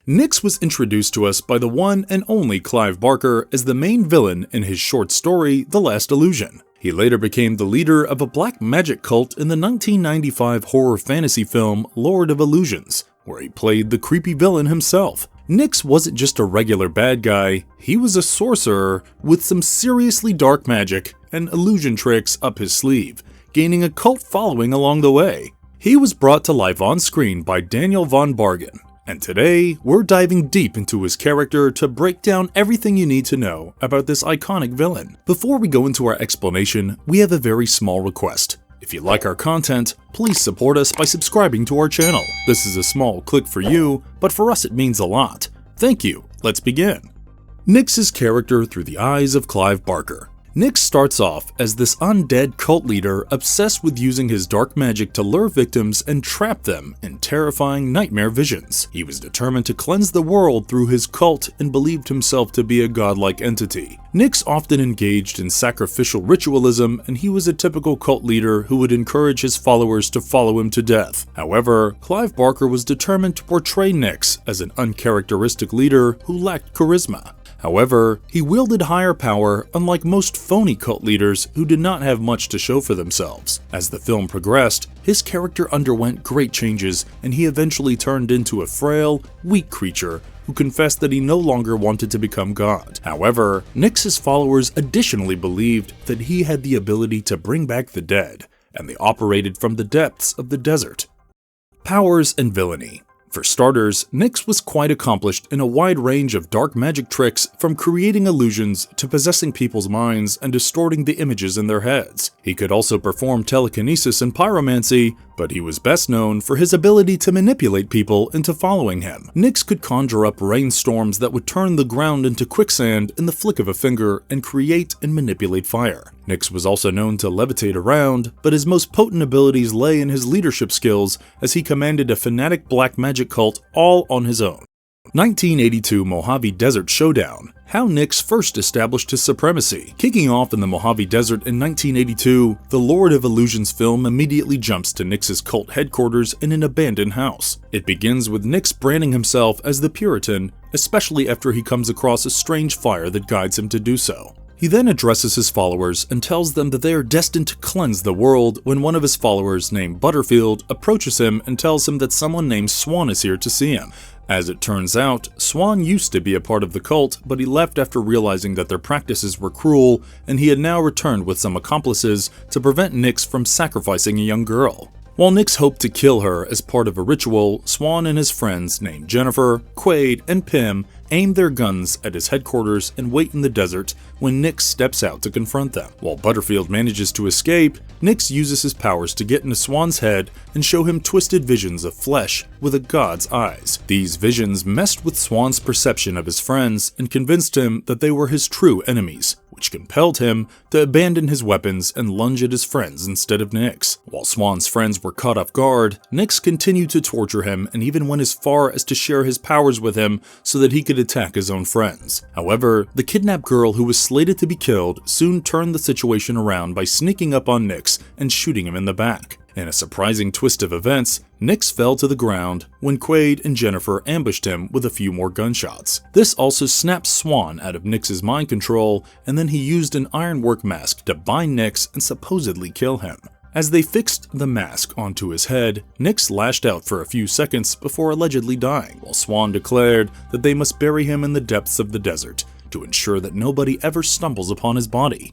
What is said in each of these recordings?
Nix was introduced to us by the one and only Clive Barker as the main villain in his short story, The Last Illusion. He later became the leader of a black magic cult in the 1995 horror fantasy film Lord of Illusions, where he played the creepy villain himself. Nix wasn't just a regular bad guy, he was a sorcerer with some seriously dark magic and illusion tricks up his sleeve, gaining a cult following along the way. He was brought to life on screen by Daniel von Bargen, and today we're diving deep into his character to break down everything you need to know about this iconic villain. Before we go into our explanation, we have a very small request. If you like our content, please support us by subscribing to our channel. This is a small click for you, but for us it means a lot. Thank you. Let's begin. Nix's character through the eyes of Clive Barker. Nix starts off as this undead cult leader obsessed with using his dark magic to lure victims and trap them in terrifying nightmare visions. He was determined to cleanse the world through his cult and believed himself to be a godlike entity. Nix often engaged in sacrificial ritualism, and he was a typical cult leader who would encourage his followers to follow him to death. However, Clive Barker was determined to portray Nix as an uncharacteristic leader who lacked charisma. However, he wielded higher power, unlike most phony cult leaders who did not have much to show for themselves. As the film progressed, his character underwent great changes, and he eventually turned into a frail, weak creature who confessed that he no longer wanted to become God. However, Nix's followers additionally believed that he had the ability to bring back the dead, and they operated from the depths of the desert. Powers and villainy. For starters, Nix was quite accomplished in a wide range of dark magic tricks, from creating illusions to possessing people's minds and distorting the images in their heads. He could also perform telekinesis and pyromancy, but he was best known for his ability to manipulate people into following him. Nix could conjure up rainstorms that would turn the ground into quicksand in the flick of a finger and create and manipulate fire. Nix was also known to levitate around, but his most potent abilities lay in his leadership skills, as he commanded a fanatic black magic cult all on his own. 1982 Mojave Desert Showdown. How Nix first established his supremacy. Kicking off in the Mojave Desert in 1982, the Lord of Illusions film immediately jumps to Nix's cult headquarters in an abandoned house. It begins with Nix branding himself as the Puritan, especially after he comes across a strange fire that guides him to do so. He then addresses his followers and tells them that they are destined to cleanse the world when one of his followers named Butterfield approaches him and tells him that someone named Swan is here to see him. As it turns out, Swan used to be a part of the cult, but he left after realizing that their practices were cruel, and he had now returned with some accomplices to prevent Nix from sacrificing a young girl. While Nix hoped to kill her as part of a ritual, Swan and his friends named Jennifer, Quaid, and Pym aim their guns at his headquarters and wait in the desert when Nix steps out to confront them. While Butterfield manages to escape, Nix uses his powers to get into Swan's head and show him twisted visions of flesh with a god's eyes. These visions messed with Swan's perception of his friends and convinced him that they were his true enemies, which compelled him to abandon his weapons and lunge at his friends instead of Nix. While Swan's friends were caught off guard, Nix continued to torture him and even went as far as to share his powers with him so that he could attack his own friends. However, the kidnapped girl who was slated to be killed soon turned the situation around by sneaking up on Nix and shooting him in the back. In a surprising twist of events, Nix fell to the ground when Quaid and Jennifer ambushed him with a few more gunshots. This also snapped Swan out of Nix's mind control, and then he used an ironwork mask to bind Nix and supposedly kill him. As they fixed the mask onto his head, Nix lashed out for a few seconds before allegedly dying, while Swan declared that they must bury him in the depths of the desert to ensure that nobody ever stumbles upon his body.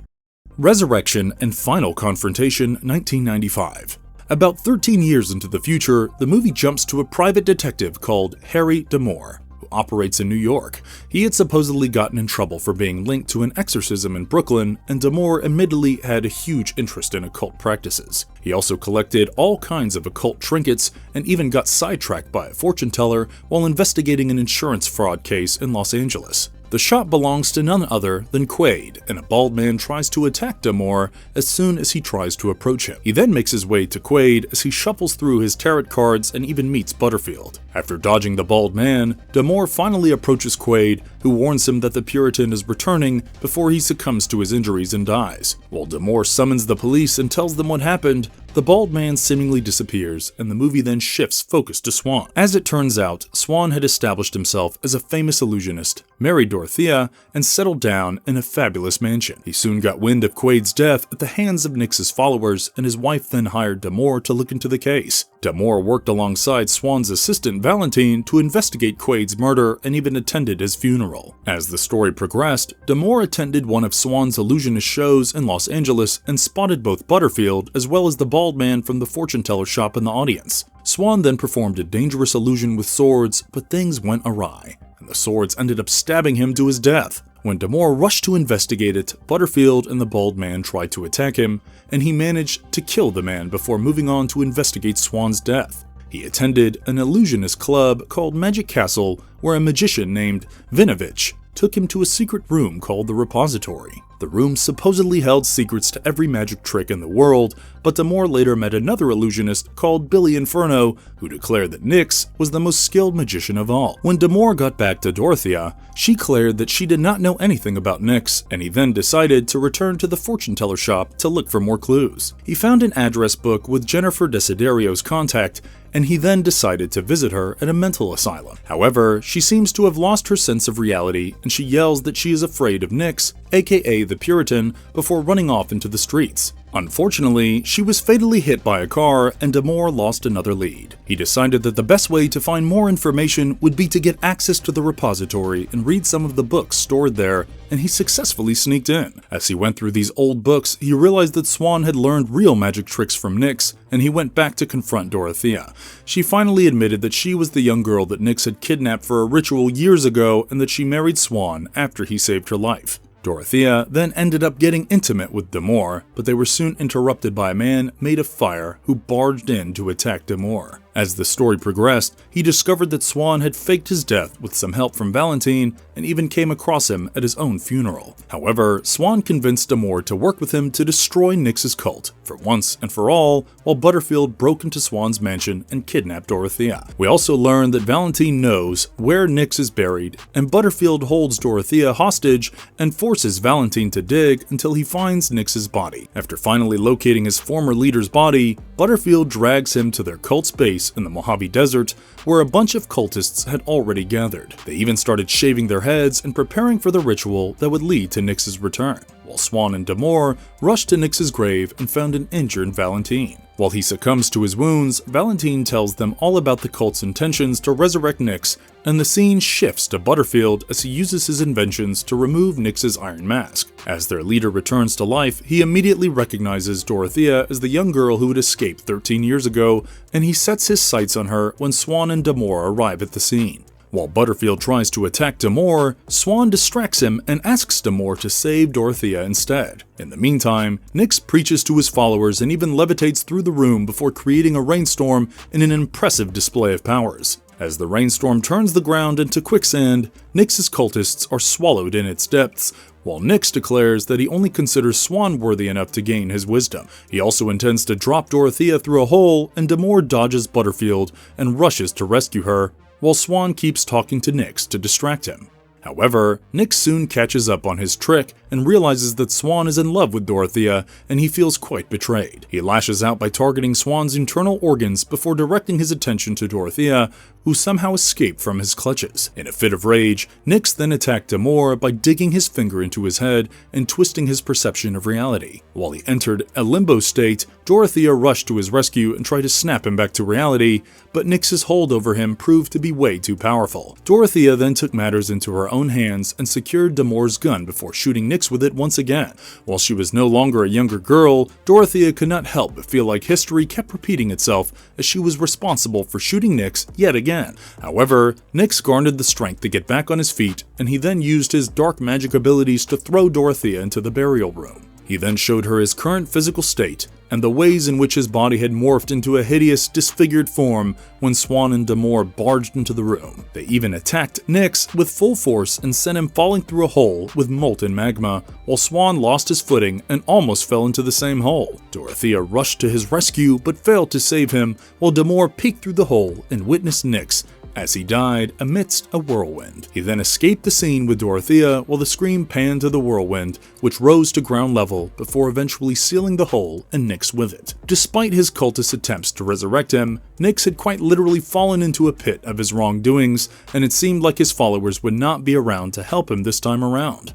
Resurrection and Final Confrontation, 1995. About 13 years into the future, the movie jumps to a private detective called Harry D'Amour, who operates in New York. He had supposedly gotten in trouble for being linked to an exorcism in Brooklyn, and D'Amour admittedly had a huge interest in occult practices. He also collected all kinds of occult trinkets and even got sidetracked by a fortune teller while investigating an insurance fraud case in Los Angeles. The shop belongs to none other than Quaid, and a bald man tries to attack D'Amour as soon as he tries to approach him. He then makes his way to Quaid as he shuffles through his tarot cards and even meets Butterfield. After dodging the bald man, D'Amour finally approaches Quaid, who warns him that the Puritan is returning before he succumbs to his injuries and dies. While D'Amour summons the police and tells them what happened, the bald man seemingly disappears, and the movie then shifts focus to Swan. As it turns out, Swan had established himself as a famous illusionist, married Dorothea, and settled down in a fabulous mansion. He soon got wind of Quaid's death at the hands of Nix's followers, and his wife then hired Damore to look into the case. Damore worked alongside Swan's assistant Valentine to investigate Quaid's murder and even attended his funeral. As the story progressed, Damore attended one of Swan's illusionist shows in Los Angeles and spotted both Butterfield as well as the bald man from the fortune teller shop in the audience. Swan then performed a dangerous illusion with swords, but things went awry, and the swords ended up stabbing him to his death. When Damore rushed to investigate it, Butterfield and the bald man tried to attack him, and he managed to kill the man before moving on to investigate Swan's death. He attended an illusionist club called Magic Castle, where a magician named Vinovich took him to a secret room called the Repository. The room supposedly held secrets to every magic trick in the world, but Damore later met another illusionist called Billy Inferno, who declared that Nix was the most skilled magician of all. When Damore got back to Dorothea, she declared that she did not know anything about Nix, and he then decided to return to the fortune teller shop to look for more clues. He found an address book with Jennifer Desiderio's contact, and he then decided to visit her at a mental asylum. However, she seems to have lost her sense of reality, and she yells that she is afraid of Nix, aka the Puritan, before running off into the streets. Unfortunately, she was fatally hit by a car, and Damore lost another lead. He decided that the best way to find more information would be to get access to the repository and read some of the books stored there, and he successfully sneaked in. As he went through these old books, he realized that Swan had learned real magic tricks from Nix, and he went back to confront Dorothea. She finally admitted that she was the young girl that Nix had kidnapped for a ritual years ago, and that she married Swan after he saved her life. Dorothea then ended up getting intimate with Damore, but they were soon interrupted by a man made of fire who barged in to attack Damore. As the story progressed, he discovered that Swan had faked his death with some help from Valentine and even came across him at his own funeral. However, Swan convinced Damore to work with him to destroy Nix's cult for once and for all, while Butterfield broke into Swan's mansion and kidnapped Dorothea. We also learned that Valentine knows where Nix is buried, and Butterfield holds Dorothea hostage and forces Valentine to dig until he finds Nix's body. After finally locating his former leader's body, Butterfield drags him to their cult's base in the Mojave Desert, where a bunch of cultists had already gathered. They even started shaving their heads and preparing for the ritual that would lead to Nix's return, while Swan and Damore rushed to Nix's grave and found an injured Valentine. While he succumbs to his wounds, Valentine tells them all about the cult's intentions to resurrect Nix, and the scene shifts to Butterfield as he uses his inventions to remove Nix's iron mask. As their leader returns to life, he immediately recognizes Dorothea as the young girl who had escaped 13 years ago, and he sets his sights on her when Swan and Damore arrive at the scene. While Butterfield tries to attack Damore, Swan distracts him and asks Damore to save Dorothea instead. In the meantime, Nix preaches to his followers and even levitates through the room before creating a rainstorm in an impressive display of powers. As the rainstorm turns the ground into quicksand, Nix's cultists are swallowed in its depths, while Nix declares that he only considers Swan worthy enough to gain his wisdom. He also intends to drop Dorothea through a hole, and Damore dodges Butterfield and rushes to rescue her, while Swan keeps talking to Nix to distract him. However, Nix soon catches up on his trick and realizes that Swan is in love with Dorothea, and he feels quite betrayed. He lashes out by targeting Swan's internal organs before directing his attention to Dorothea, who somehow escaped from his clutches. In a fit of rage, Nix then attacked Damore by digging his finger into his head and twisting his perception of reality. While he entered a limbo state, Dorothea rushed to his rescue and tried to snap him back to reality, but Nix's hold over him proved to be way too powerful. Dorothea then took matters into her own hands and secured Damore's gun before shooting Nix with it once again. While she was no longer a younger girl, Dorothea could not help but feel like history kept repeating itself as she was responsible for shooting Nix yet again. However, Nix garnered the strength to get back on his feet, and he then used his dark magic abilities to throw Dorothea into the burial room. He then showed her his current physical state, and the ways in which his body had morphed into a hideous, disfigured form when Swan and Damore barged into the room. They even attacked Nix with full force and sent him falling through a hole with molten magma, while Swan lost his footing and almost fell into the same hole. Dorothea rushed to his rescue but failed to save him, while Damore peeked through the hole and witnessed Nix as he died amidst a whirlwind. He then escaped the scene with Dorothea while the scream panned to the whirlwind, which rose to ground level before eventually sealing the hole and Nix with it. Despite his cultist attempts to resurrect him, Nix had quite literally fallen into a pit of his wrongdoings, and it seemed like his followers would not be around to help him this time around.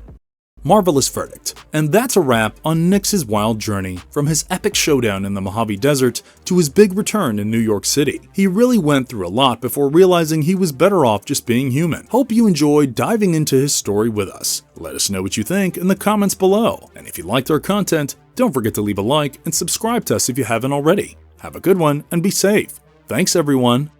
Marvelous verdict. And that's a wrap on Nix's wild journey from his epic showdown in the Mojave Desert to his big return in New York City. He really went through a lot before realizing he was better off just being human. Hope you enjoyed diving into his story with us. Let us know what you think in the comments below. And if you liked our content, don't forget to leave a like and subscribe to us if you haven't already. Have a good one and be safe. Thanks everyone.